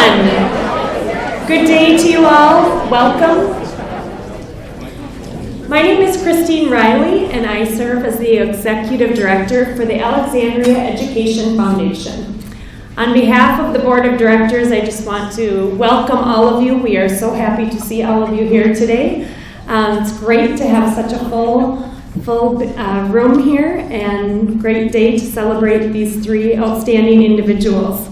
everyone. Good day to you all. Welcome. My name is Christine Riley, and I serve as the Executive Director for the Alexandria Education Foundation. On behalf of the Board of Directors, I just want to welcome all of you. We are so happy to see all of you here today. It's great to have such a full room here, and great day to celebrate these three outstanding individuals.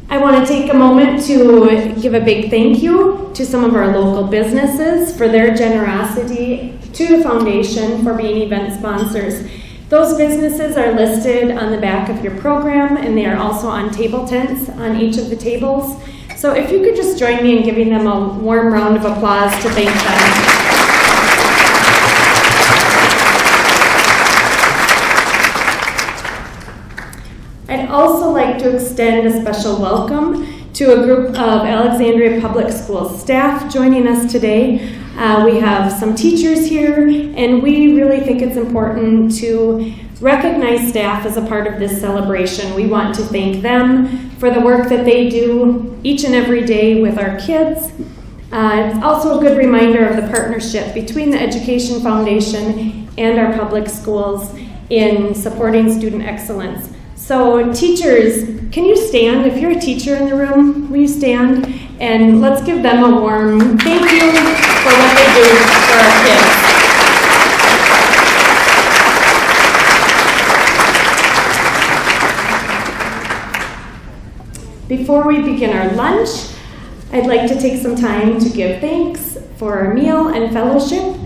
I want to take a moment to give a big thank you to some of our local businesses for their generosity to the foundation for being event sponsors. Those businesses are listed on the back of your program, and they are also on table tents on each of the tables. So if you could just join me in giving them a warm round of applause to thank them. I'd also like to extend a special welcome to a group of Alexandria Public Schools staff joining us today. We have some teachers here, and we really think it's important to recognize staff as a part of this celebration. We want to thank them for the work that they do each and every day with our kids. It's also a good reminder of the partnership between the Education Foundation and our public schools in supporting student excellence. So teachers, can you stand? If you're a teacher in the room, will you stand? And let's give them a warm thank you for what they do for our kids. Before we begin our lunch, I'd like to take some time to give thanks for our meal and fellowship.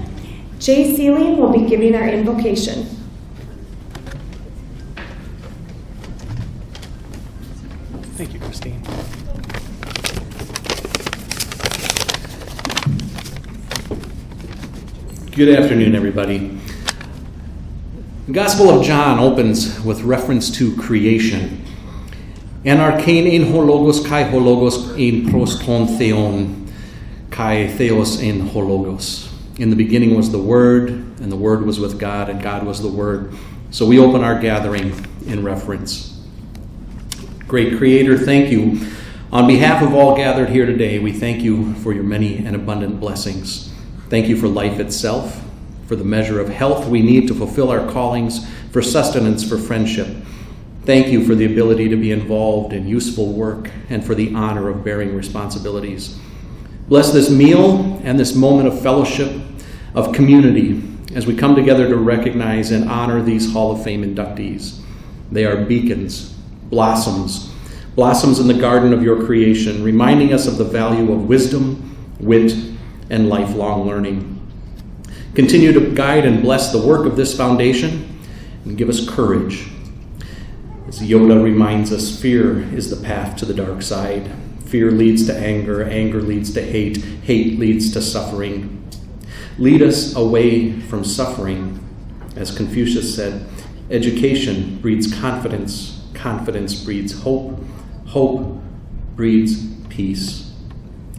Jay Sealing will be giving our invocation. Thank you, Christine. Good afternoon, everybody. The Gospel of John opens with reference to creation. En archein ein ho logos kai ho logos ein proston theon kai theos ein ho logos. In the beginning was the Word, and the Word was with God, and God was the Word. So we open our gathering in reference. Great Creator, thank you. On behalf of all gathered here today, we thank you for your many and abundant blessings. Thank you for life itself, for the measure of health we need to fulfill our callings, for sustenance, for friendship. Thank you for the ability to be involved in useful work and for the honor of bearing responsibilities. Bless this meal and this moment of fellowship, of community, as we come together to recognize and honor these Hall of Fame inductees. They are beacons, blossoms in the garden of your creation, reminding us of the value of wisdom, wit, and lifelong learning. Continue to guide and bless the work of this foundation and give us courage. As Yoda reminds us, fear is the path to the dark side. Fear leads to anger, anger leads to hate, hate leads to suffering. Lead us away from suffering. As Confucius said, education breeds confidence. Confidence breeds hope. Hope breeds peace.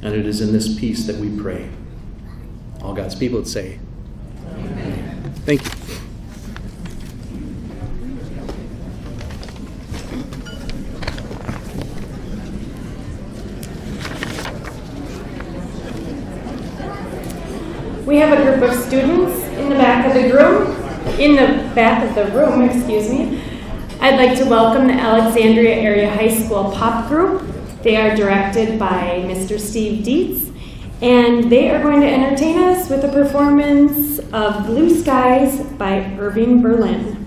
And it is in this peace that we pray. All God's people would say, Amen. Thank you. We have a group of students in the back of the room, I'd like to welcome the Alexandria Area High School Pop Group. They are directed by Mr. Steve Dietz, and they are going to entertain us with a performance of Blue Skies by Irving Berlin.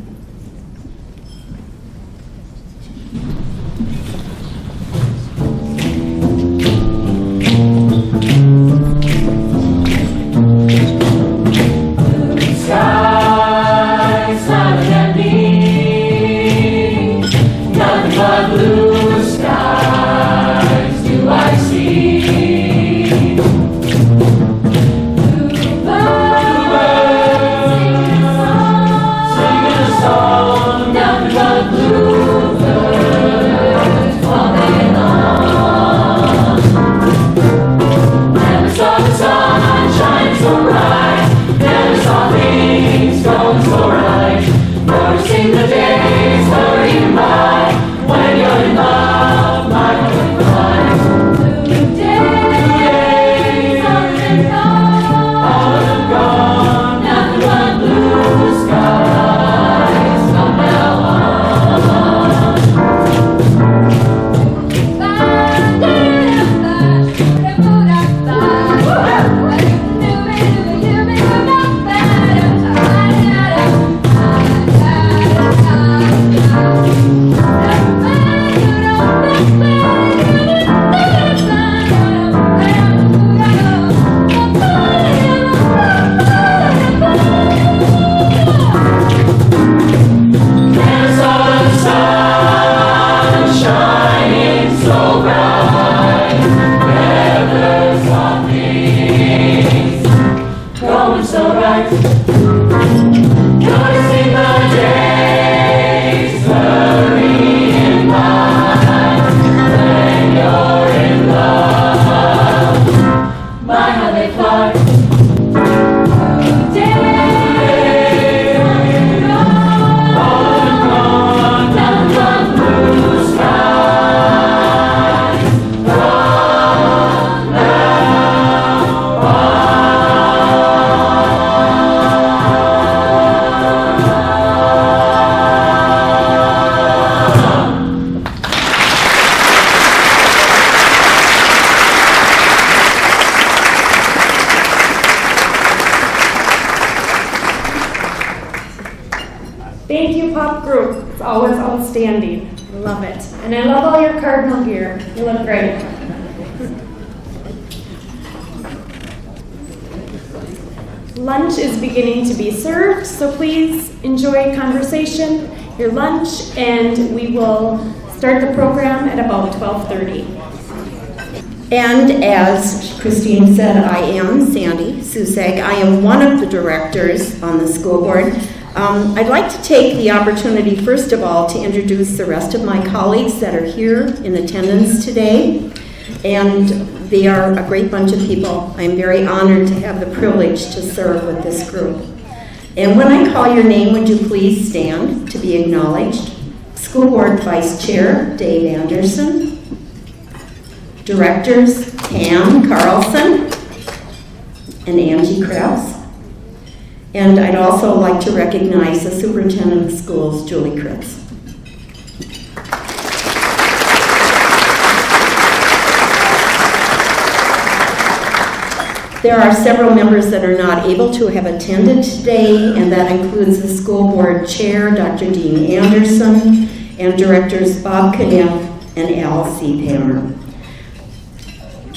Singing a It's always outstanding. I love it. And I love all your cardinal gear. You look great. Lunch is beginning to be served, so please enjoy conversation, your lunch, and we will start the program at about 12:30. And as Christine said, I am Sandy Susag. I am one of the directors on the school board. I'd like to take the opportunity, first of all, to introduce the rest of my colleagues that are here in attendance today. And they are a great bunch of people. I'm very honored to have the privilege to serve with this group. And when I call your name, would you please stand to be acknowledged? School Board Vice Chair Dave Anderson. Directors Pam Carlson and Angie Krause. And I'd also like to recognize the Superintendent of Schools, Julie Kritz. There are several members that are not able to have attended today, and that includes the school board chair, Dr. Dean Anderson, and directors Bob Kniff and Al C. Pammer.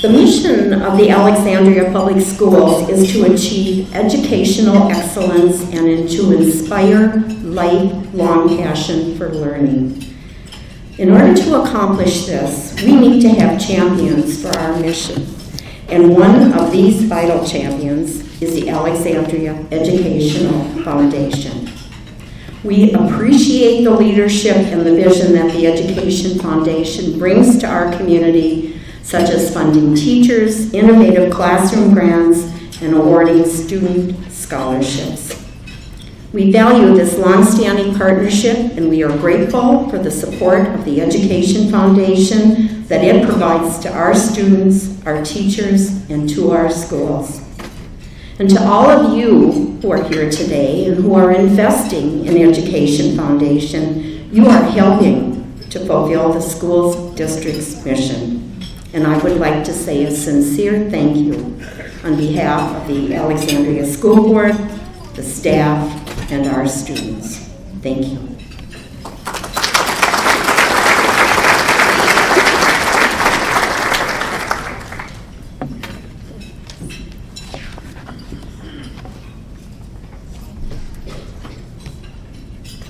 The mission of the Alexandria Public Schools is to achieve educational excellence and to inspire lifelong passion for learning. In order to accomplish this, we need to have champions for our mission. And one of these vital champions is the Alexandria Educational Foundation. We appreciate the leadership and the vision that the Education Foundation brings to our community, such as funding teachers, innovative classroom grants, and awarding student scholarships. We value this long-standing partnership, and we are grateful for the support of the Education Foundation that it provides to our students, our teachers, and to our schools. And to all of you who are here today and who are investing in the Education Foundation, you are helping to fulfill the school district's mission. And I would like to say a sincere thank you on behalf of the Alexandria School Board, the staff, and our students. Thank you.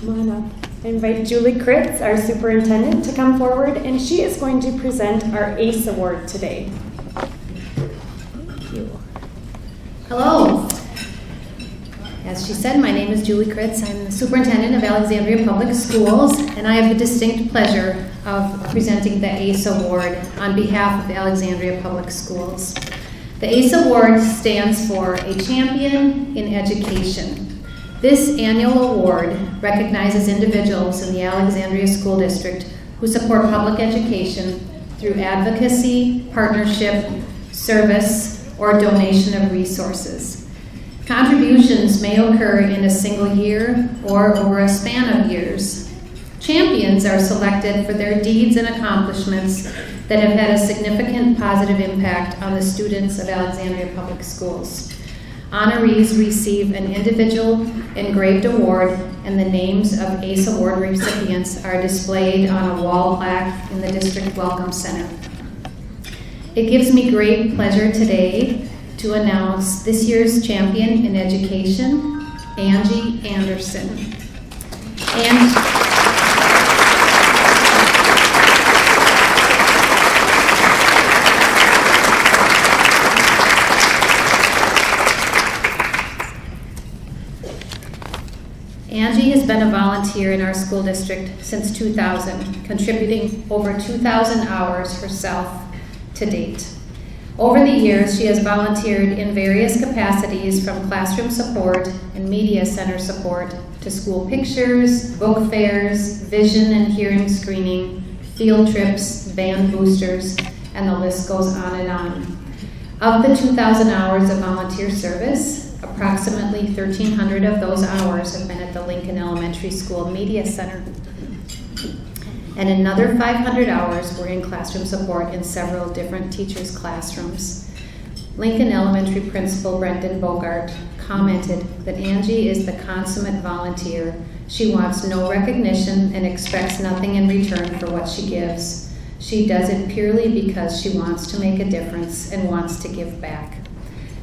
Come on up. I invite Julie Kritz, our superintendent, to come forward, and she is going to present our ACE Award today. Thank you. Hello. As she said, my name is Julie Kritz. I'm the superintendent of Alexandria Public Schools, and I have the distinct pleasure of presenting the ACE Award on behalf of Alexandria Public Schools. The ACE Award stands for A Champion in Education. This annual award recognizes individuals in the Alexandria School District who support public education through advocacy, partnership, service, or donation of resources. Contributions may occur in a single year or over a span of years. Champions are selected for their deeds and accomplishments that have had a significant positive impact on the students of Alexandria Public Schools. Honorees receive an individual engraved award, and the names of ACE Award recipients are displayed on a wall plaque in the District Welcome Center. It gives me great pleasure today to announce this year's champion in education, Angie Anderson. Angie has been a volunteer in our school district since 2000, contributing over 2,000 hours herself to date. Over the years, she has volunteered in various capacities, from classroom support and media center support to school pictures, book fairs, vision and hearing screening, field trips, band boosters, and the list goes on and on. Of the 2,000 hours of volunteer service, approximately 1,300 of those hours have been at the Lincoln Elementary School Media Center. And another 500 hours were in classroom support in several different teachers' classrooms. Lincoln Elementary Principal Brendan Bogart commented that Angie is the consummate volunteer She wants no recognition and expects nothing in return for what she gives. She does it purely because she wants to make a difference and wants to give back.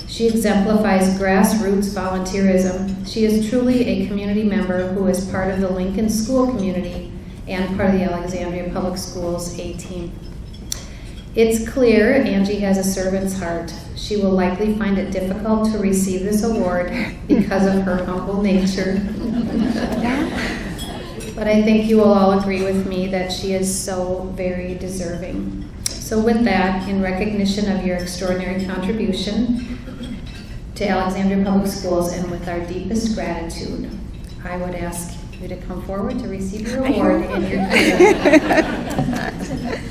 She exemplifies grassroots volunteerism. She is truly a community member who is part of the Lincoln School community and part of the Alexandria Public Schools A team. It's clear Angie has a servant's heart. She will likely find it difficult to receive this award because of her humble nature. But I think you will all agree with me that she is so very deserving. So with that, in recognition of your extraordinary contribution to Alexandria Public Schools and with our deepest gratitude, I would ask you to come forward to receive your award and your gift.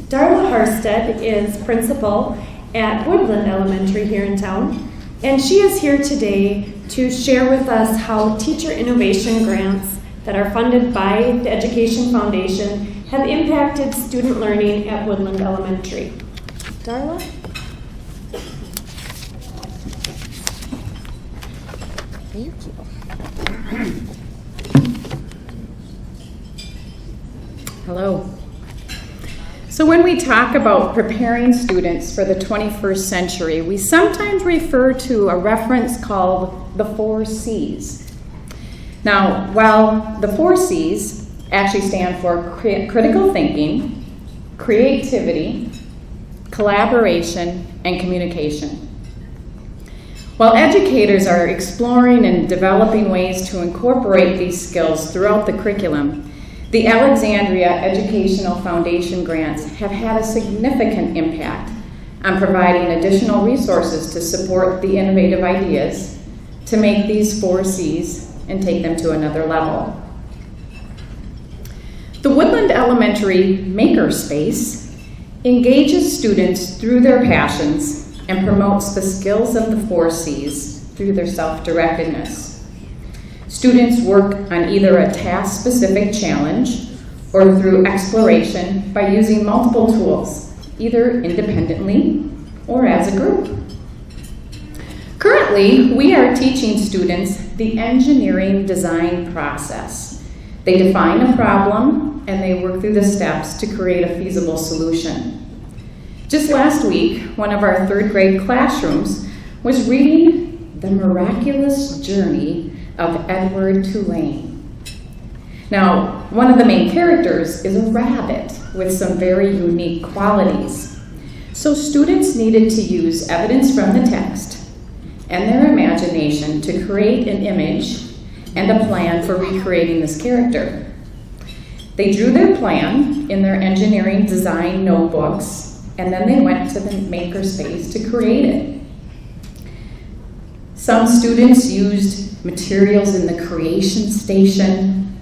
Darla Harstead is principal at Woodland Elementary here in town, and she is here today to share with us how teacher innovation grants that are funded by the Education Foundation have impacted student learning at Woodland Elementary. Darla? Thank you. Hello. So when we talk about preparing students for the 21st century, we sometimes refer to a reference called the 4 C's. Now, while the 4 C's actually stand for critical thinking, creativity, collaboration, and communication. While educators are exploring and developing ways to incorporate these skills throughout the curriculum, the Alexandria Educational Foundation grants have had a significant impact on providing additional resources to support the innovative ideas to make these 4 C's and take them to another level. The Woodland Elementary Makerspace engages students through their passions and promotes the skills of the 4 C's through their self-directedness. Students work on either a task-specific challenge or through exploration by using multiple tools, either independently or as a group. Currently, we are teaching students the engineering design process. They define a problem and they work through the steps to create a feasible solution. Just last week, one of our 3rd grade classrooms was reading The Miraculous Journey of Edward Tulane. Now, one of the main characters is a rabbit with some very unique qualities. So students needed to use evidence from the text and their imagination to create an image and a plan for recreating this character. They drew their plan in their engineering design notebooks, and then they went to the makerspace to create it. Some students used materials in the creation station.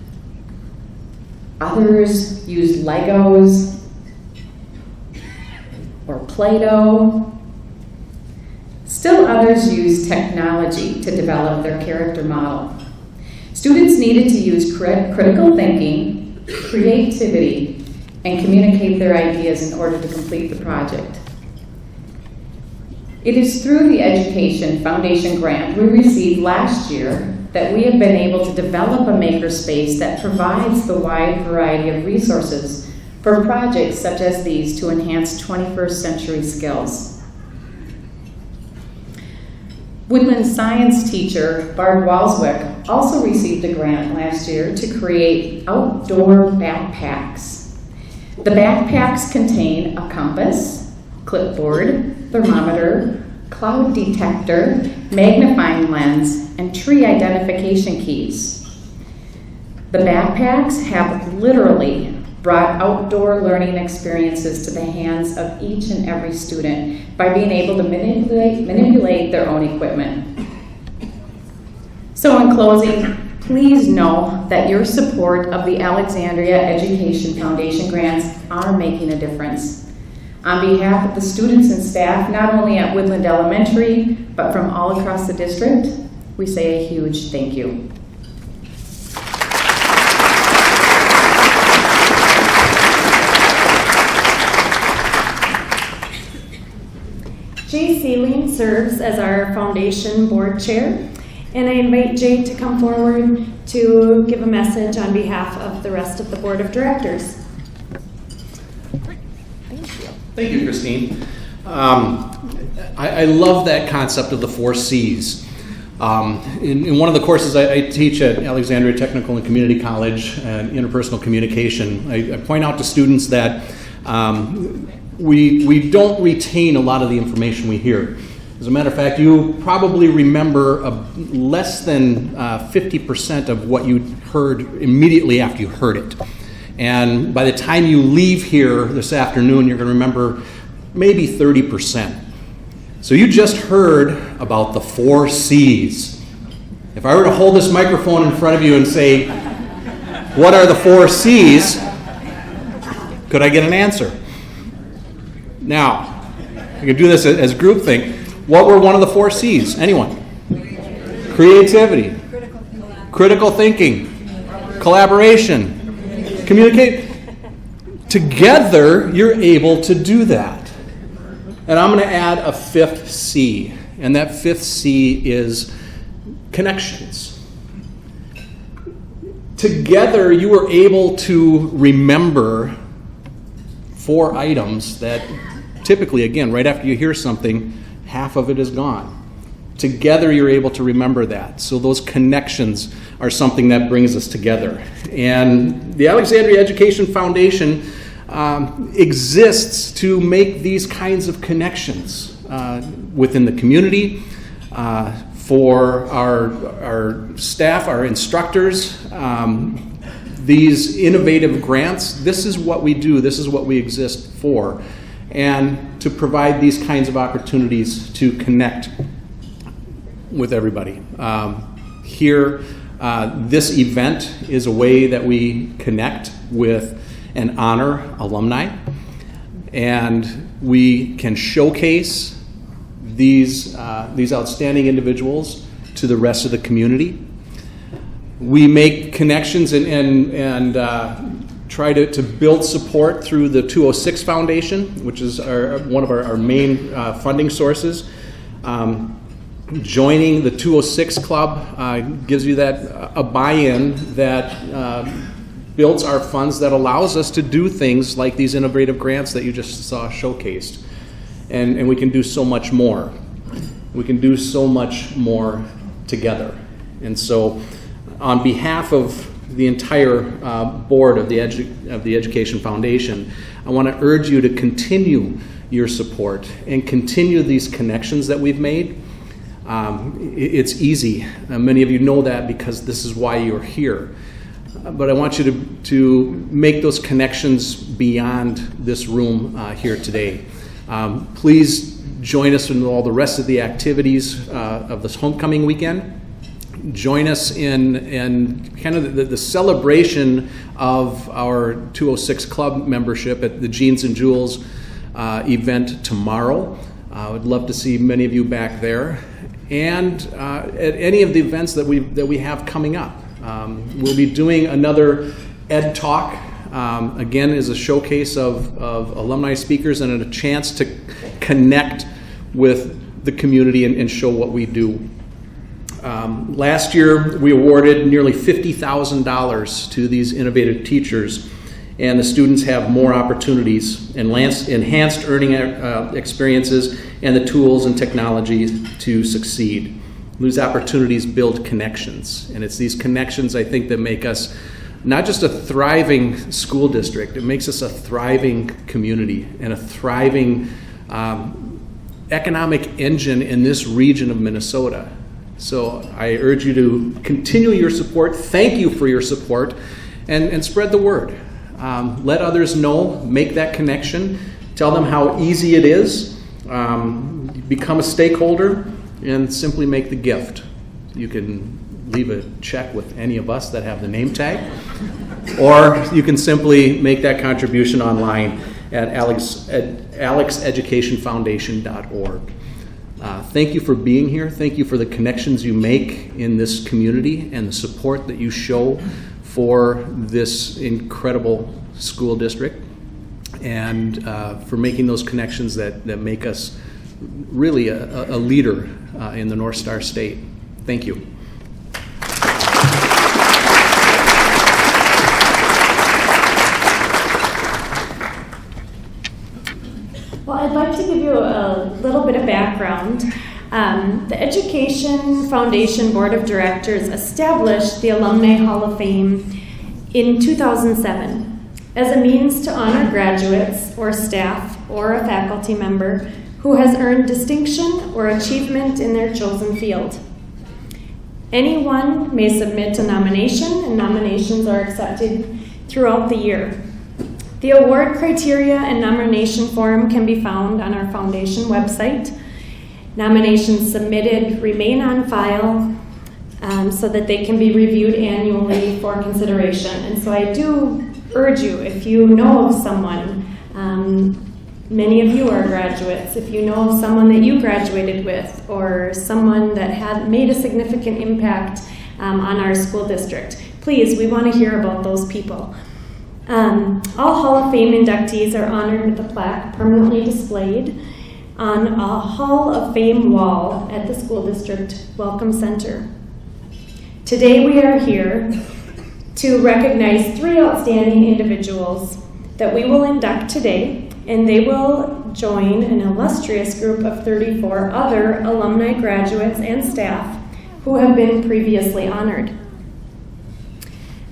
Others used Legos or Play-Doh. Still others used technology to develop their character model. Students needed to use critical thinking, creativity, and communicate their ideas in order to complete the project. It is through the Education Foundation grant we received last year that we have been able to develop a makerspace that provides the wide variety of resources for projects such as these to enhance 21st century skills. Woodland science teacher Barb Walswick also received a grant last year to create outdoor backpacks. The backpacks contain a compass, clipboard, thermometer, cloud detector, magnifying lens, and tree identification keys. The backpacks have literally brought outdoor learning experiences to the hands of each and every student by being able to manipulate their own equipment. So in closing, please know that your support of the Alexandria Education Foundation grants are making a difference. On behalf of the students and staff, not only at Woodland Elementary, but from all across the district, we say a huge thank you. Jay Sealing serves as our foundation board chair, and I invite Jay to come forward to give a message on behalf of the rest of the board of directors. Thank you, Christine. I love that concept of the 4 C's. In one of the courses I teach at Alexandria Technical and Community College, interpersonal communication, I point out to students that we don't retain a lot of the information we hear. As a matter of fact, you probably remember less than 50% of what you heard immediately after you heard it. And by the time you leave here this afternoon, you're going to remember maybe 30%. So you just heard about the 4 C's. If I were to hold this microphone in front of you and say, what are the 4 C's? Could I get an answer? Now, we can do this as groupthink. What were one of the 4 C's? Anyone? Creativity, critical thinking, collaboration, communicate. Together, you're able to do that. And I'm going to add a 5th C, and that 5th C is connections. Together, you were able to remember 4 items that typically, again, right after you hear something, half of it is gone. Together, you're able to remember that. So those connections are something that brings us together. And the Alexandria Education Foundation exists to make these kinds of connections within the community, for our staff, our instructors, these innovative grants. This is what we do. This is what we exist for. And to provide these kinds of opportunities to connect with everybody. Here, this event is a way that we connect with and honor alumni, and we can showcase these outstanding individuals to the rest of the community. We make connections and try to build support through the 206 Foundation, which is one of our main funding sources. Joining the 206 Club gives you a buy-in that builds our funds, that allows us to do things like these innovative grants that you just saw showcased. And we can do so much more. We can do so much more together. And so on behalf of the entire board of the Education Foundation, I want to urge you to continue your support and continue these connections that we've made. It's easy. Many of you know that because this is why you're here. But I want you to make those connections beyond this room here today. Please join us in all the rest of the activities of this homecoming weekend. Join us in kind of the celebration of our 206 Club membership at the Jeans and Jewels event tomorrow. I would love to see many of you back there. And at any of the events that we have coming up. We'll be doing another Ed Talk, again, is a showcase of alumni speakers and a chance to connect with the community and show what we do. Last year, we awarded nearly $50,000 to these innovative teachers, and the students have more opportunities, enhanced earning experiences, and the tools and technologies to succeed. These opportunities build connections, and it's these connections, I think, that make us not just a thriving school district, it makes us a thriving community and a thriving economic engine in this region of Minnesota. So I urge you to continue your support. Thank you for your support, and spread the word. Let others know, make that connection, tell them how easy it is, become a stakeholder, and simply make the gift. You can leave a check with any of us that have the name tag, or you can simply make that contribution online at alexeducationfoundation.org. Thank you for being here. Thank you for the connections you make in this community and the support that you show for this incredible school district, and for making those connections that make us really a leader in the North Star State. Thank you. Well, I'd like to give you a little bit of background. The Education Foundation Board of Directors established the Alumni Hall of Fame in 2007 as a means to honor graduates or staff or a faculty member who has earned distinction or achievement in their chosen field. Anyone may submit a nomination, and nominations are accepted throughout the year. The award criteria and nomination form can be found on our foundation website. Nominations submitted remain on file so that they can be reviewed annually for consideration. And so I do urge you, if you know of someone, many of you are graduates, if you know of someone that you graduated with or someone that had made a significant impact on our school district, please, we want to hear about those people. All Hall of Fame inductees are honored with a plaque permanently displayed on a Hall of Fame wall at the school district Welcome Center. Today we are here to recognize 3 outstanding individuals that we will induct today, and they will join an illustrious group of 34 other alumni, graduates, and staff who have been previously honored.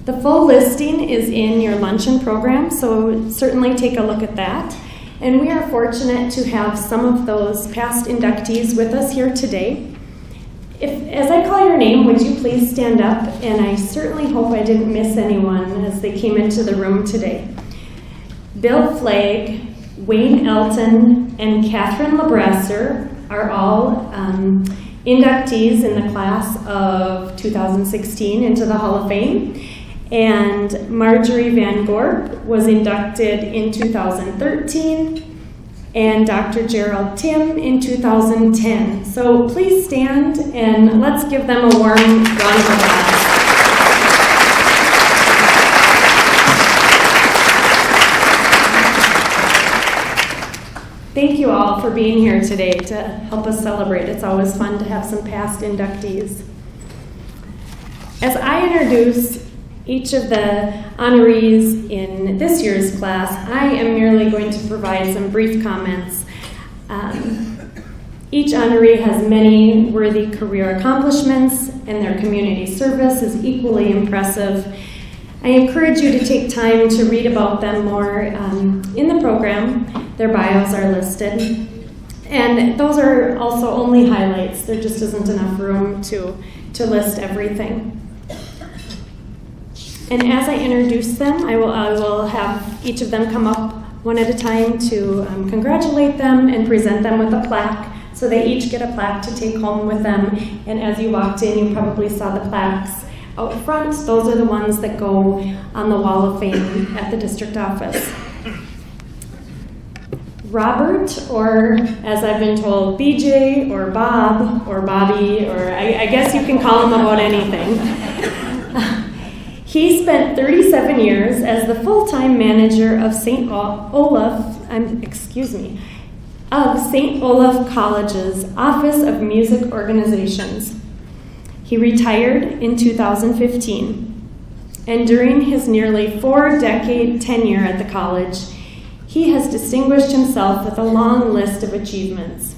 The full listing is in your luncheon program, so certainly take a look at that. And we are fortunate to have some of those past inductees with us here today. As I call your name, would you please stand up? And I certainly hope I didn't miss anyone as they came into the room today. Bill Flagg, Wayne Elton, and Catherine LeBrasser are all inductees in the class of 2016 into the Hall of Fame. And Marjorie Van Gorp was inducted in 2013, and Dr. Gerald Tim in 2010. So please stand and let's give them a warm round of applause. Thank you all for being here today to help us celebrate. It's always fun to have some past inductees. As I introduce each of the honorees in this year's class, I am merely going to provide some brief comments. Each honoree has many worthy career accomplishments, and their community service is equally impressive. I encourage you to take time to read about them more in the program. Their bios are listed. And those are also only highlights. There just isn't enough room to list everything. And as I introduce them, I will have each of them come up one at a time to congratulate them and present them with a plaque. So they each get a plaque to take home with them. And as you walked in, you probably saw the plaques out front. Those are the ones that go on the Wall of Fame at the district office. Robert, or as I've been told, BJ, or Bob, or Bobby, or I guess you can call him about anything. He spent 37 years as the full-time manager of St. Olaf College's Office of Music Organizations. He retired in 2015, and during his nearly 4-decade tenure at the college, he has distinguished himself with a long list of achievements.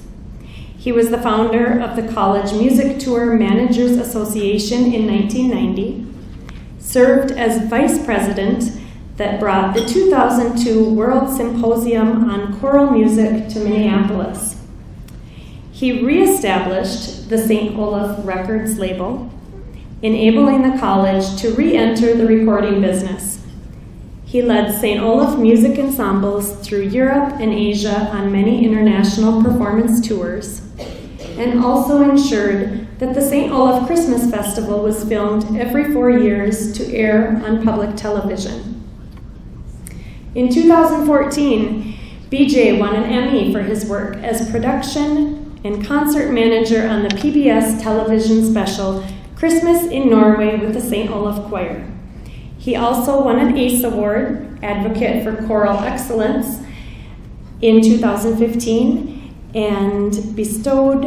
He was the founder of the College Music Tour Managers Association in 1990, served as vice president that brought the 2002 World Symposium on Choral Music to Minneapolis. He reestablished the St. Olaf Records label, enabling the college to re-enter the recording business. He led St. Olaf music ensembles through Europe and Asia on many international performance tours. and also ensured that the St. Olaf Christmas Festival was filmed every 4 years to air on public television. In 2014, BJ won an Emmy for his work as production and concert manager on the PBS television special Christmas in Norway with the St. Olaf Choir. He also won an ACE Award, Advocate for Choral Excellence, in 2015 and bestowed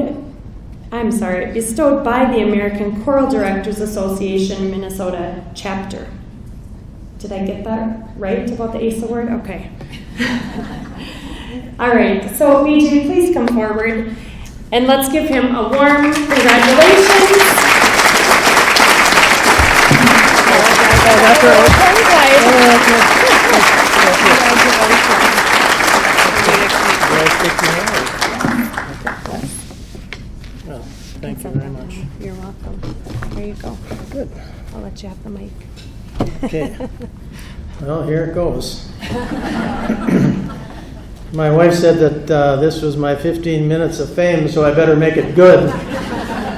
by the American Choral Directors Association Minnesota chapter. Did I get that right about the ACE Award? Okay. All right, so BJ, please come forward and let's give him a warm congratulations. Well, thank you very much. You're welcome. There you go. Good. I'll let you have the mic. Okay. Well, here it goes. My wife said that this was my 15 minutes of fame, so I better make it good.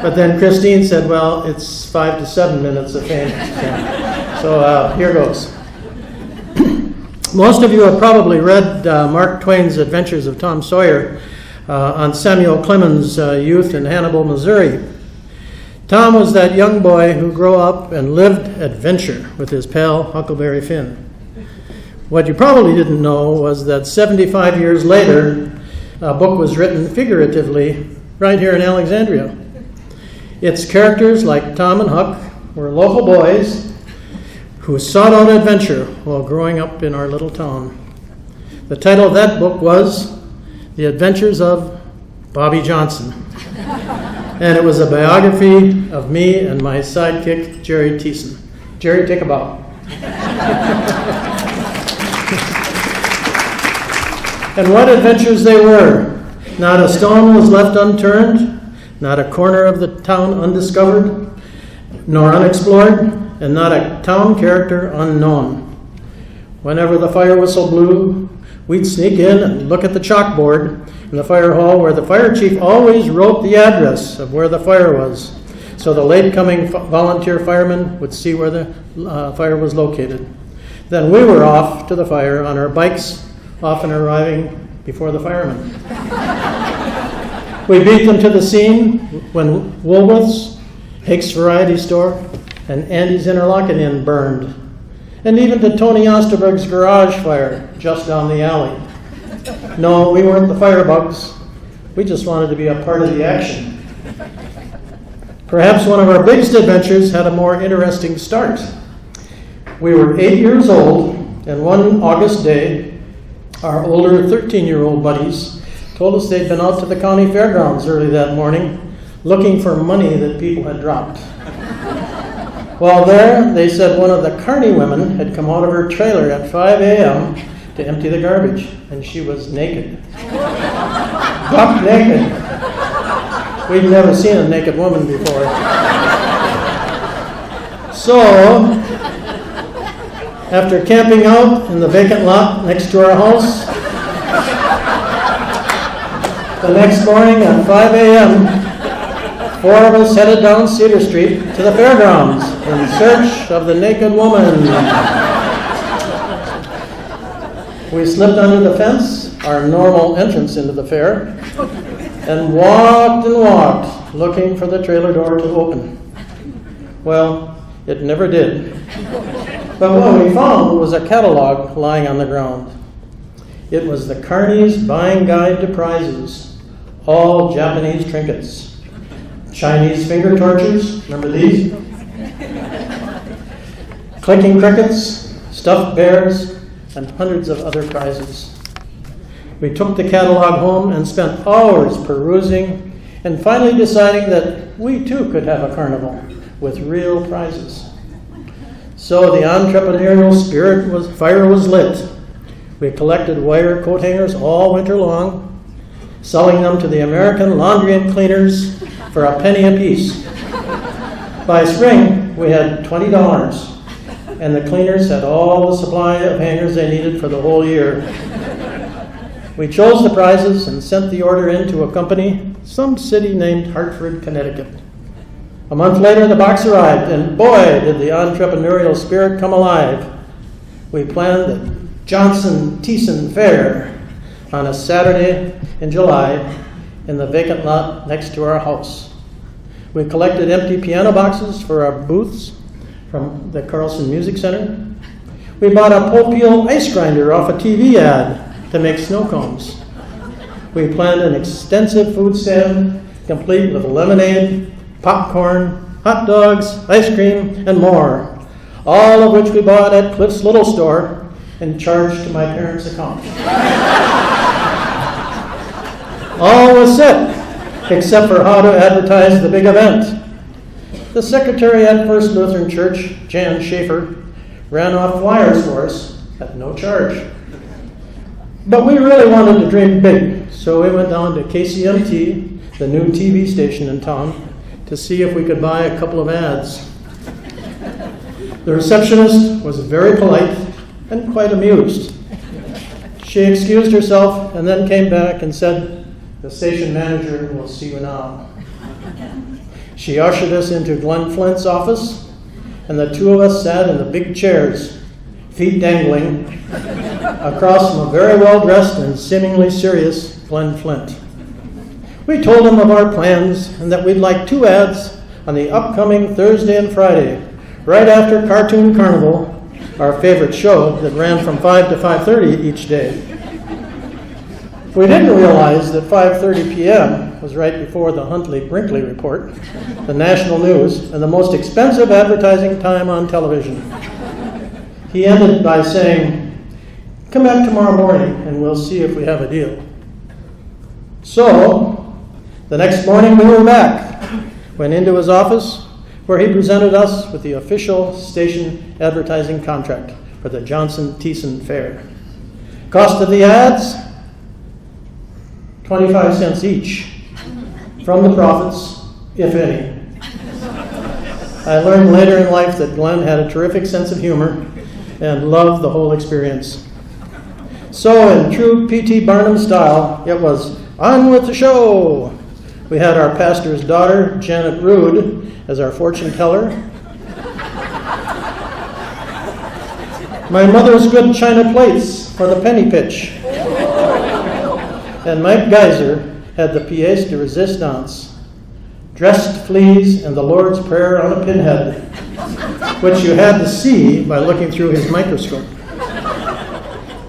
But then Christine said, well, it's 5 to 7 minutes of fame. So here goes. Most of you have probably read Mark Twain's Adventures of Tom Sawyer on Samuel Clemens' youth in Hannibal, Missouri. Tom was that young boy who grew up and lived adventure with his pal Huckleberry Finn. What you probably didn't know was that 75 years later, a book was written figuratively right here in Alexandria. Its characters, like Tom and Huck, were local boys who sought out adventure while growing up in our little town. The title of that book was The Adventures of Bobby Johnson. And it was a biography of me and my sidekick, Jerry Thiessen. Jerry, take a bow. And what adventures they were. Not a stone was left unturned, not a corner of the town undiscovered, nor unexplored, and not a town character unknown. Whenever the fire whistle blew, we'd sneak in and look at the chalkboard in the fire hall where the fire chief always wrote the address of where the fire was, so the late-coming volunteer firemen would see where the fire was located. Then we were off to the fire on our bikes, often arriving before the firemen. We beat them to the scene when Woolworth's, Hake's Variety Store, and Andy's Interlochen Inn burned, and even to Tony Osterberg's garage fire just down the alley. No, we weren't the firebugs. We just wanted to be a part of the action. Perhaps one of our biggest adventures had a more interesting start. We were 8 years old, and one August day, our older 13-year-old buddies told us they'd been out to the county fairgrounds early that morning looking for money that people had dropped. While there, they said one of the Carney women had come out of her trailer at 5 a.m. to empty the garbage, and she was naked. Buck naked. We'd never seen a naked woman before. So, after camping out in the vacant lot next to our house, the next morning at 5 a.m., 4 of us headed down Cedar Street to the fairgrounds in search of the naked woman. We slipped under the fence, our normal entrance into the fair, and walked, looking for the trailer door to open. Well, it never did. But what we found was a catalog lying on the ground. It was the Carney's Buying Guide to Prizes, all Japanese trinkets. Chinese finger torches, remember these? Clicking crickets, stuffed bears, and hundreds of other prizes. We took the catalog home and spent hours perusing and finally deciding that we too could have a carnival with real prizes. So the entrepreneurial fire was lit. We collected wire coat hangers all winter long, selling them to the American laundry and cleaners for a penny apiece. By spring, we had $20, and the cleaners had all the supply of hangers they needed for the whole year. We chose the prizes and sent the order in to a company, some city named Hartford, Connecticut. A month later, the box arrived, and boy, did the entrepreneurial spirit come alive. We planned the Johnson-Thiessen Fair on a Saturday in July in the vacant lot next to our house. We collected empty piano boxes for our booths from the Carlson Music Center. We bought a Pole-Peel ice grinder off a TV ad to make snow cones. We planned an extensive food stand complete with lemonade, popcorn, hot dogs, ice cream, and more, all of which we bought at Cliff's Little Store and charged to my parents' account. All was set, except for how to advertise the big event. The secretary at First Lutheran Church, Jan Schaefer, ran off flyers for us at no charge. But we really wanted to dream big, so we went down to KCMT, the new TV station in town, to see if we could buy a couple of ads. The receptionist was very polite and quite amused. She excused herself and then came back and said, "The station manager will see you now." She ushered us into Glenn Flint's office, and the two of us sat in the big chairs, feet dangling, across from a very well-dressed and seemingly serious Glenn Flint. We told him of our plans and that we'd like 2 ads on the upcoming Thursday and Friday, right after Cartoon Carnival, our favorite show that ran from 5 to 5:30 each day. We didn't realize that 5:30 p.m. was right before the Huntley-Brinkley Report, the national news, and the most expensive advertising time on television. He ended by saying, "Come back tomorrow morning and we'll see if we have a deal." So, the next morning we were back, went into his office, where he presented us with the official station advertising contract for the Johnson-Thiessen Fair. Cost of the ads, 25 cents each, from the profits, if any. I learned later in life that Glenn had a terrific sense of humor and loved the whole experience. So in true P.T. Barnum style, it was on with the show. We had our pastor's daughter, Janet Rood, as our fortune teller. My mother's good china plates for the penny pitch. And Mike Geyser had the pièce de résistance, dressed fleas and the Lord's Prayer on a pinhead, which you had to see by looking through his microscope.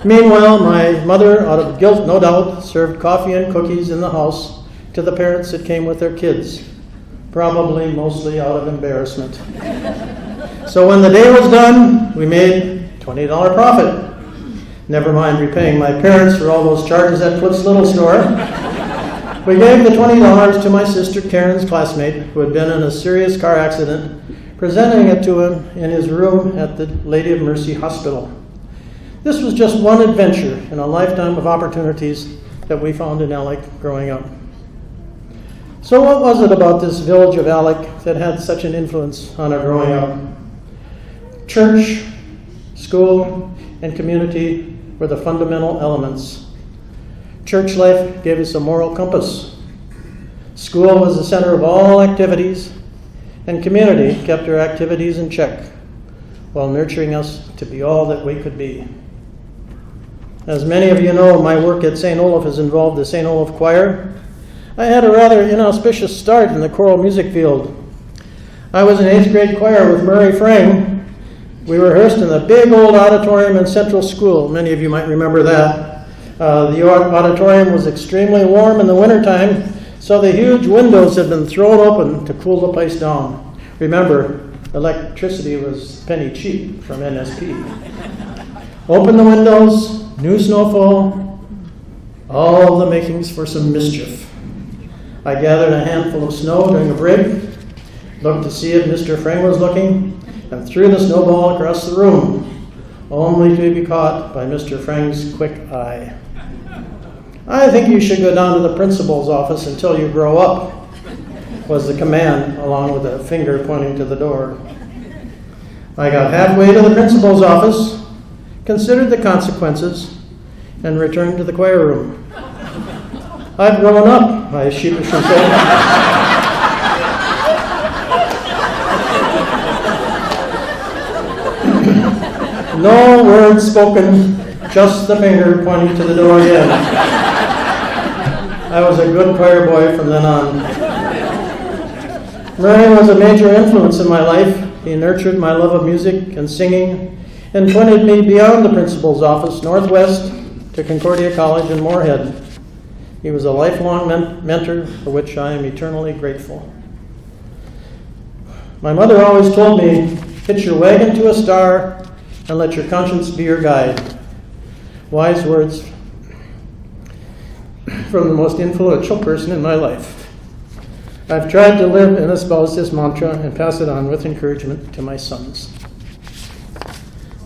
Meanwhile, my mother, out of guilt no doubt, served coffee and cookies in the house to the parents that came with their kids, probably mostly out of embarrassment. So when the day was done, we made $20 profit. Never mind repaying my parents for all those charges at Cliff's Little Store. We gave the $20 to my sister Karen's classmate, who had been in a serious car accident, presenting it to him in his room at the Lady of Mercy Hospital. This was just one adventure in a lifetime of opportunities that we found in Alec growing up. So what was it about this village of Alec that had such an influence on our growing up? Church, school, and community were the fundamental elements. Church life gave us a moral compass. School was the center of all activities, and community kept our activities in check while nurturing us to be all that we could be. As many of you know, my work at St. Olaf has involved the St. Olaf Choir. I had a rather inauspicious start in the choral music field. I was in 8th grade choir with Murray Frang. We rehearsed in the big old auditorium in Central School. Many of you might remember that. The auditorium was extremely warm in the wintertime, so the huge windows had been thrown open to cool the place down. Remember, electricity was penny cheap from NSP. Open the windows, new snowfall, all the makings for some mischief. I gathered a handful of snow during a break, looked to see if Mr. Frang was looking, and threw the snowball across the room, only to be caught by Mr. Frang's quick eye. "I think you should go down to the principal's office until you grow up," was the command, along with a finger pointing to the door. I got halfway to the principal's office, considered the consequences, and returned to the choir room. I've grown up, I sheepishly said. No words spoken, just the finger pointing to the door again. I was a good choir boy from then on. Murray was a major influence in my life. He nurtured my love of music and singing and pointed me beyond the principal's office northwest to Concordia College in Moorhead. He was a lifelong mentor for which I am eternally grateful. My mother always told me, hitch your wagon to a star and let your conscience be your guide. Wise words from the most influential person in my life. I've tried to live and espouse this mantra and pass it on with encouragement to my sons.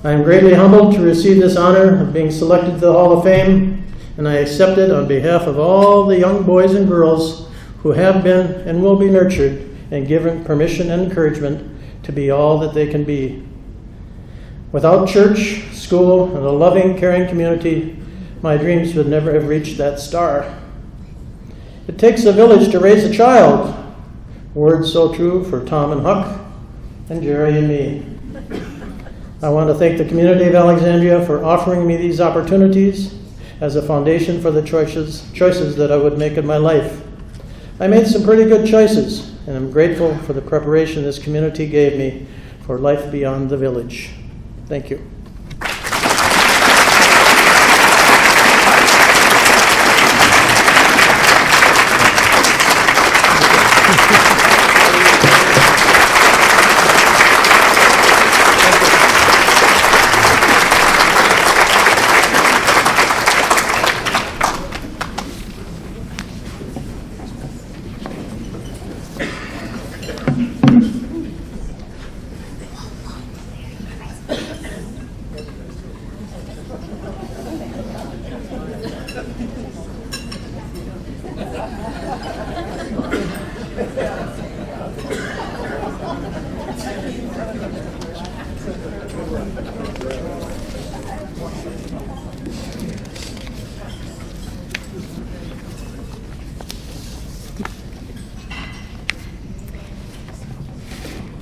I am greatly humbled to receive this honor of being selected to the Hall of Fame, and I accept it on behalf of all the young boys and girls who have been and will be nurtured and given permission and encouragement to be all that they can be. Without church, school, and a loving, caring community, my dreams would never have reached that star. It takes a village to raise a child. Words so true for Tom and Huck, and Jerry and me. I want to thank the community of Alexandria for offering me these opportunities as a foundation for the choices that I would make in my life. I made some pretty good choices, and I'm grateful for the preparation this community gave me for life beyond the village. Thank you.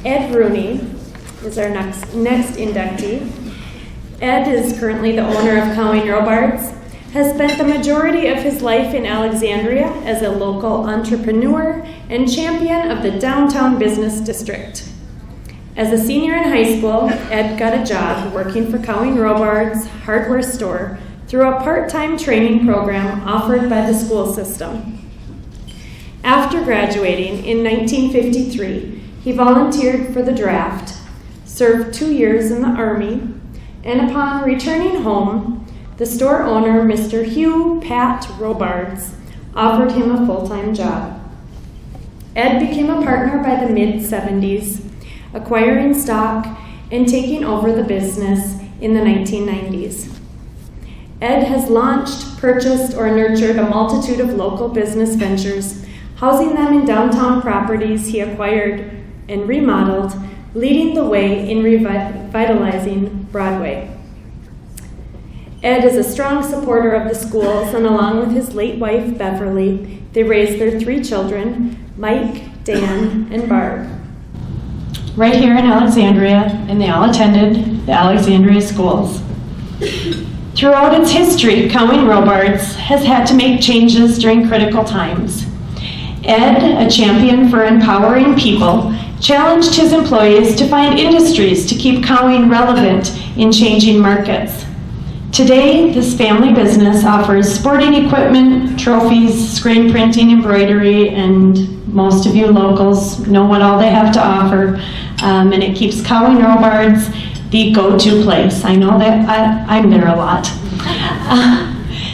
Ed Rooney is our next inductee. Ed is currently the owner of Cowing Robards, has spent the majority of his life in Alexandria as a local entrepreneur and champion of the downtown business district. As a senior in high school, Ed got a job working for Cowing Robards hardware store through a part-time training program offered by the school system. After graduating in 1953, he volunteered for the draft, served 2 years in the Army, and upon returning home, the store owner, Mr. Hugh Pat Robards, offered him a full-time job. Ed became a partner by the mid-70s, acquiring stock and taking over the business in the 1990s. Ed has launched, purchased, or nurtured a multitude of local business ventures, housing them in downtown properties he acquired and remodeled, leading the way in revitalizing Broadway. Ed is a strong supporter of the schools, and along with his late wife, Beverly, they raised their 3 children, Mike, Dan, and Barb. Right here in Alexandria, and they all attended the Alexandria schools. Throughout its history, Cowing Robards has had to make changes during critical times. Ed, a champion for empowering people, challenged his employees to find industries to keep Cowing relevant in changing markets. Today, this family business offers sporting equipment, trophies, screen printing, embroidery, and most of you locals know what all they have to offer. And it keeps Cowing Robards the go-to place. I know that I'm there a lot.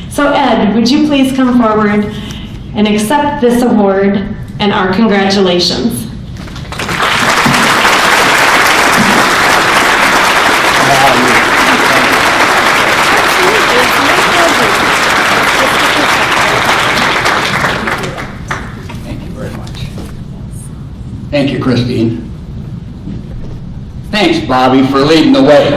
So Ed, would you please come forward and accept this award and our congratulations. Thank you, Christine. Thanks, Bobby, for leading the way.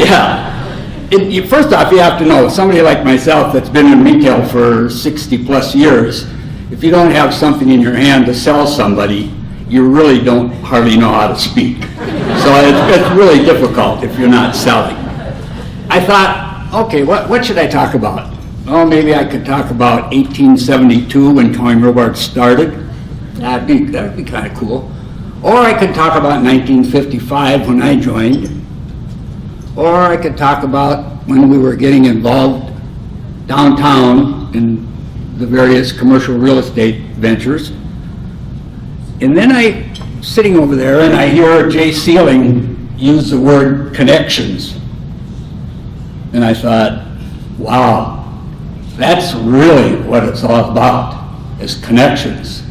Yeah. First off, you have to know, somebody like myself that's been in retail for 60 plus years, if you don't have something in your hand to sell somebody, you really don't hardly know how to speak. So it's really difficult if you're not selling. I thought, okay, what should I talk about? Oh, maybe I could talk about 1872 when Towing Robards started. That'd be kind of cool. Or I could talk about 1955 when I joined. Or I could talk about when we were getting involved downtown in the various commercial real estate ventures. And then sitting over there, and I hear Jay Sealing use the word connections. And I thought, wow, that's really what it's all about, is connections.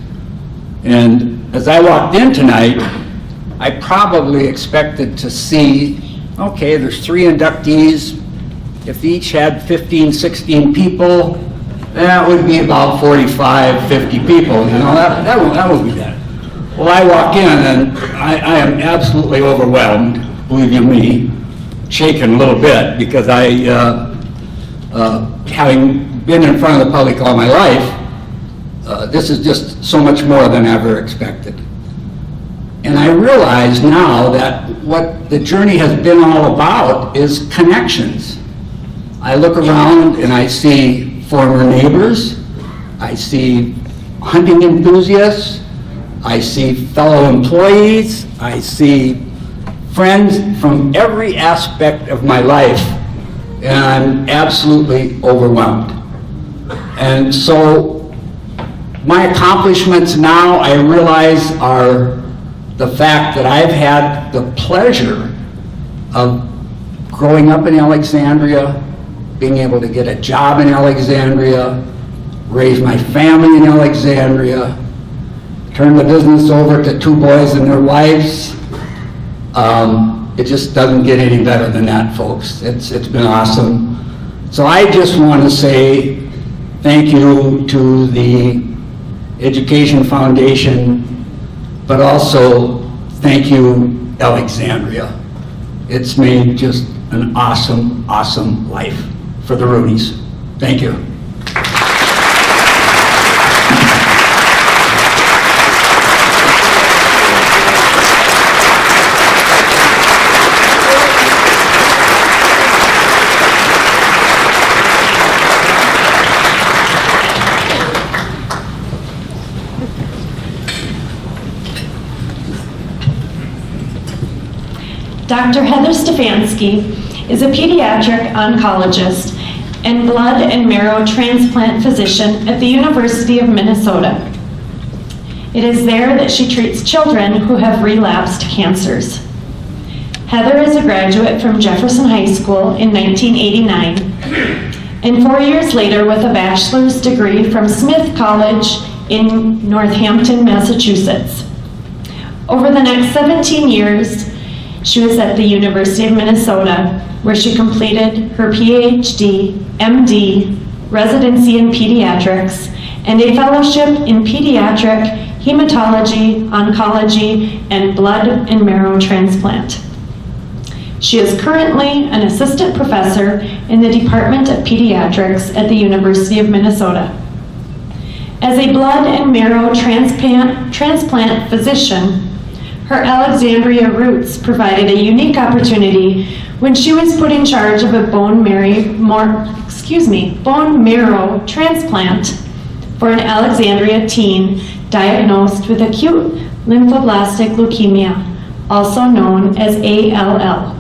And as I walked in tonight, I probably expected to see, okay, there's 3 inductees. If each had 15, 16 people, that would be about 45, 50 people. You know, that would be that. Well, I walk in and I am absolutely overwhelmed, believe you me, shaken a little bit because having been in front of the public all my life, this is just so much more than I ever expected. And I realize now that what the journey has been all about is connections. I look around and I see former neighbors, I see hunting enthusiasts, I see fellow employees, I see friends from every aspect of my life, and I'm absolutely overwhelmed. And so my accomplishments now, I realize, are the fact that I've had the pleasure of growing up in Alexandria, being able to get a job in Alexandria, raise my family in Alexandria, turn the business over to 2 boys and their wives. It just doesn't get any better than that, folks. It's been awesome. So I just want to say thank you to the Education Foundation, but also thank you, Alexandria. It's made just an awesome, awesome life for the Roonies. Thank you. Dr. Heather Stefanski is a pediatric oncologist and blood and marrow transplant physician at the University of Minnesota. It is there that she treats children who have relapsed cancers. Heather is a graduate from Jefferson High School in 1989, and 4 years later with a bachelor's degree from Smith College in Northampton, Massachusetts. Over the next 17 years, she was at the University of Minnesota, where she completed her PhD, MD, residency in pediatrics, and a fellowship in pediatric hematology, oncology, and blood and marrow transplant. She is currently an assistant professor in the Department of Pediatrics at the University of Minnesota. As a blood and marrow transplant physician, her Alexandria roots provided a unique opportunity when she was put in charge of a bone marrow transplant for an Alexandria teen diagnosed with acute lymphoblastic leukemia, also known as ALL.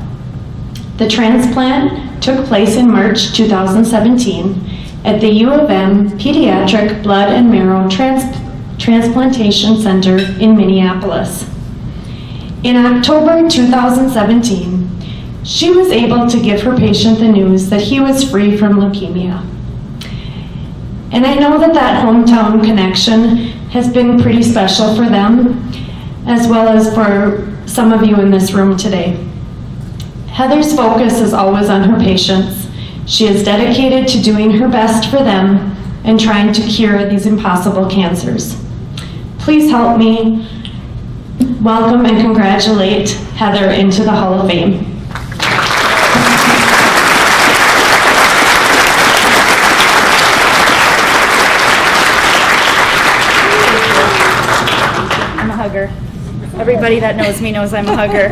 The transplant took place in March 2017 at the U of M Pediatric Blood and Marrow Transplantation Center in Minneapolis. In October 2017, she was able to give her patient the news that he was free from leukemia. And I know that that hometown connection has been pretty special for them, as well as for some of you in this room today. Heather's focus is always on her patients. She is dedicated to doing her best for them and trying to cure these impossible cancers. Please help me welcome and congratulate Heather into the Hall of Fame. hugger. Everybody that knows me knows I'm a hugger.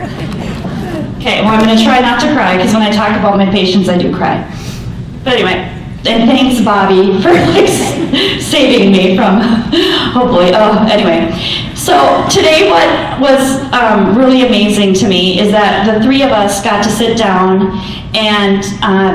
Okay, well, I'm going to try not to cry because when I talk about my patients, I do cry. But anyway, and thanks, Bobby, for saving me from, hopefully, anyway. So today what was really amazing to me is that the three of us got to sit down and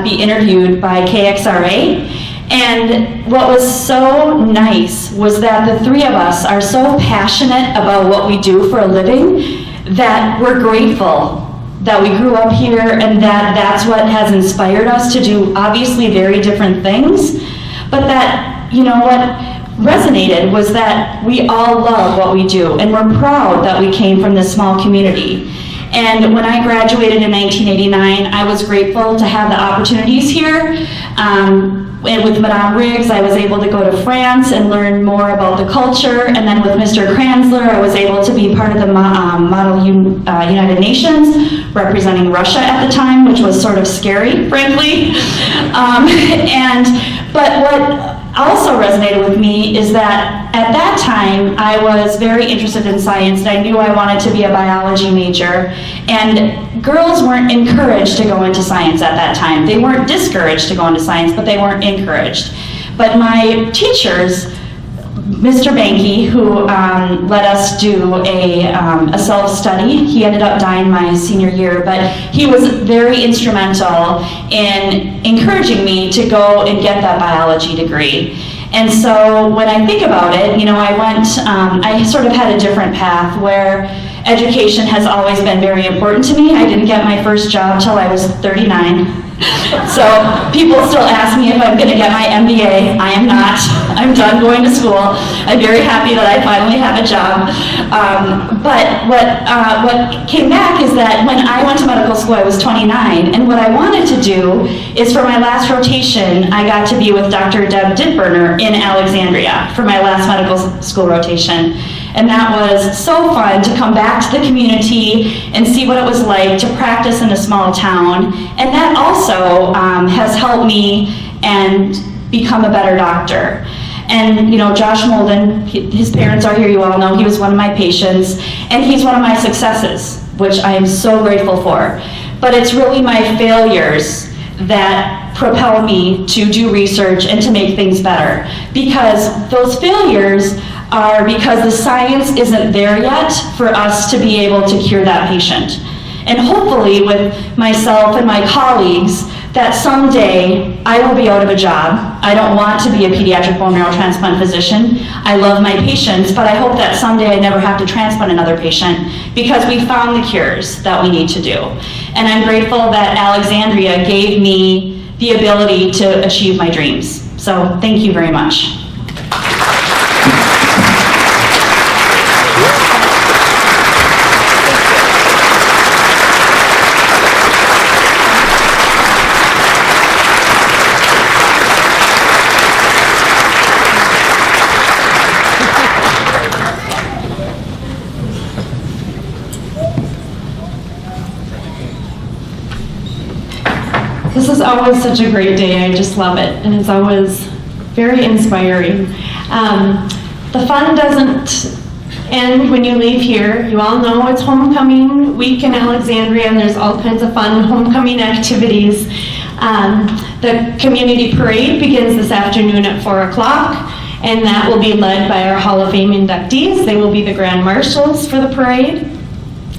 be interviewed by KXRA. And what was so nice was that the three of us are so passionate about what we do for a living that we're grateful that we grew up here and that that's what has inspired us to do obviously very different things. But that, you know, what resonated was that we all love what we do and we're proud that we came from this small community. And when I graduated in 1989, I was grateful to have the opportunities here. And with Madame Riggs, I was able to go to France and learn more about the culture. And then with Mr. Kranzler, I was able to be part of the Model United Nations, representing Russia at the time, which was sort of scary, frankly. But what also resonated with me is that at that time, I was very interested in science, and I knew I wanted to be a biology major. And girls weren't encouraged to go into science at that time. They weren't discouraged to go into science, but they weren't encouraged. But my teachers, Mr. Banquet, who let us do a self-study, he ended up dying my senior year, but he was very instrumental in encouraging me to go and get that biology degree. And so when I think about it, you know, I sort of had a different path where education has always been very important to me. I didn't get my first job till I was 39. So people still ask me if I'm going to get my MBA. I am not. I'm done going to school. I'm very happy that I finally have a job. But what came back is that when I went to medical school, I was 29, and what I wanted to do is for my last rotation, I got to be with Dr. Deb Ditburner in Alexandria for my last medical school rotation. And that was so fun to come back to the community and see what it was like to practice in a small town. And that also has helped me and become a better doctor. And you know, Josh Molden, his parents are here, you all know, he was one of my patients, and he's one of my successes, which I am so grateful for. But it's really my failures that propel me to do research and to make things better. Because those failures are because the science isn't there yet for us to be able to cure that patient. And hopefully with myself and my colleagues, that someday I will be out of a job. I don't want to be a pediatric bone marrow transplant physician. I love my patients, but I hope that someday I never have to transplant another patient because we found the cures that we need to do. And I'm grateful that Alexandria gave me the ability to achieve my dreams. So thank you very much. This is always such a great day. I just love it, and it's always very inspiring. The fun doesn't end when you leave here. You all know it's homecoming week in Alexandria, and there's all kinds of fun homecoming activities. The community parade begins this afternoon at 4 o'clock, and that will be led by our Hall of Fame inductees. They will be the grand marshals for the parade.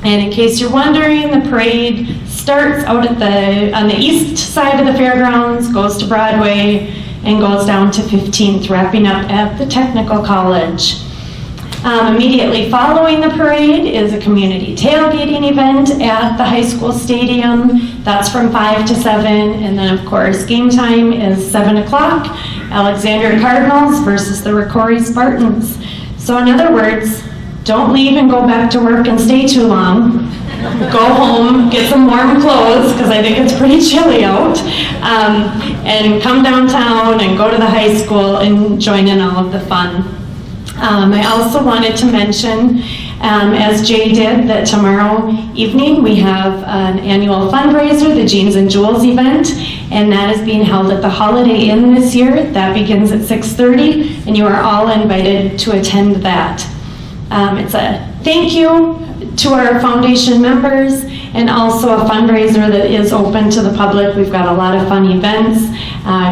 And in case you're wondering, the parade starts out on the east side of the fairgrounds, goes to Broadway, and goes down to 15th, wrapping up at the Technical College. Immediately following the parade is a community tailgating event at the high school stadium. That's from 5 to 7, and then of course game time is 7 o'clock. Alexandria Cardinals versus the Rocori Spartans. So in other words, don't leave and go back to work and stay too long. Go home, get some warm clothes, because I think it's pretty chilly out, and come downtown and go to the high school and join in all of the fun. I also wanted to mention, as Jay did, that tomorrow evening we have an annual fundraiser, the Jeans and Jewels event, and that is being held at the Holiday Inn this year. That begins at 6:30, and you are all invited to attend that. It's a Thank you to our foundation members, and also a fundraiser that is open to the public. We've got a lot of fun events,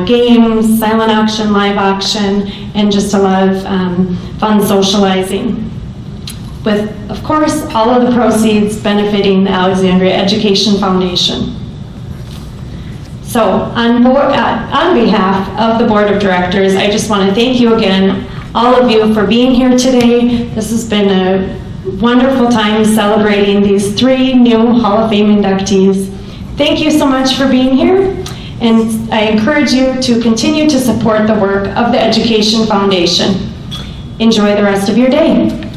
games, silent auction, live auction, and just a lot of fun socializing. With, of course, all of the proceeds benefiting the Alexandria Education Foundation. So on behalf of the Board of Directors, I just want to thank you again, all of you, for being here today. This has been a wonderful time celebrating these 3 new Hall of Fame inductees. Thank you so much for being here, and I encourage you to continue to support the work of the Education Foundation. Enjoy the rest of your day.